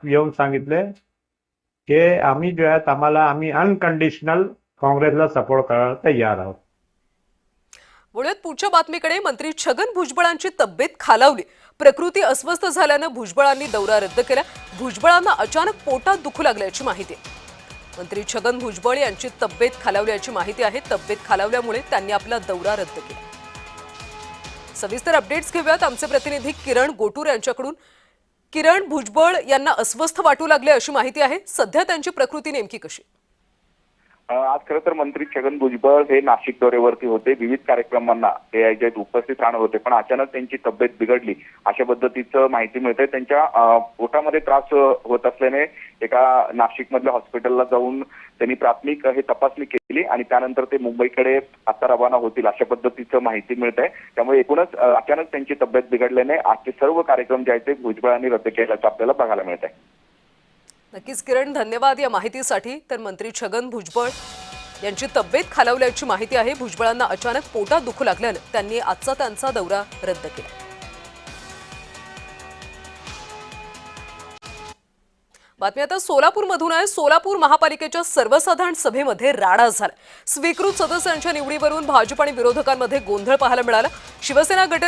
येऊन सांगितले की आम्ही जो आहेत आम्ही अनकंडिशनल काँग्रेसला सपोर्ट करायला तयार आहोत। वळूयात पुढच्या बातमीकडे। मंत्री छगन भुजबळांची तब्येत खालावली। प्रकृती अस्वस्थ झाल्याने भुजबळांनी दौरा रद्द केला। भुजबळांना अचानक पोटात दुखू लागल्याची माहिती आहे। मंत्री छगन भुजबळ यांची तब्येत खालावल्याची माहिती आहे। तब्येत खालावल्यामुळे त्यांनी आपला दौरा रद्द केला। सविस्तर अपडेट्स घेऊयात आमचे प्रतिनिधी किरण गोटूर यांच्याकडून। किरण, भुजबळ यांना अस्वस्थ वाटू लागले अशी माहिती आहे। सध्या त्यांची प्रकृती नेमकी कशी? आज खरं तर मंत्री छगन भुजबळ हे नाशिक दौऱ्यावरती होते। विविध कार्यक्रमांना ते याच्यात उपस्थित राहणार होते, पण अचानक त्यांची तब्येत बिघडली अशा पद्धतीचं माहिती मिळते। त्यांच्या पोटामध्ये त्रास होत असल्याने एका नाशिक मधल्या हॉस्पिटलला जाऊन त्यांनी प्राथमिक हे तपासणी केली आणि त्यानंतर ते मुंबईकडे आता रवाना होतील अशा पद्धतीचं माहिती मिळते। त्यामुळे एकूणच अचानक त्यांची तब्येत बिघडल्याने आजचे सर्व कार्यक्रम जे आहेत ते भुजबळांनी रद्द केल्याचं आपल्याला बघायला मिळत आहे। नक्कीच किरण, धन्यवाद या माहितीसाठी। तर मंत्री छगन भुजबळ यांची तब्येत खालावल्याची माहिती आहे। भुजबळांना अचानक पोटात दुखू लागल्याने त्यांनी आजचा त्यांचा दौरा रद्द केला। बातमी आता सोलापूरमधून आहे। सोलापूर महापालिकेच्या सर्वसाधारण सभेमध्ये राडा झाला। स्वीकृत सदस्यांच्या निवडीवरून भाजप आणि विरोधकांमध्ये गोंधळ पाहायला मिळाला। शिवसेना गट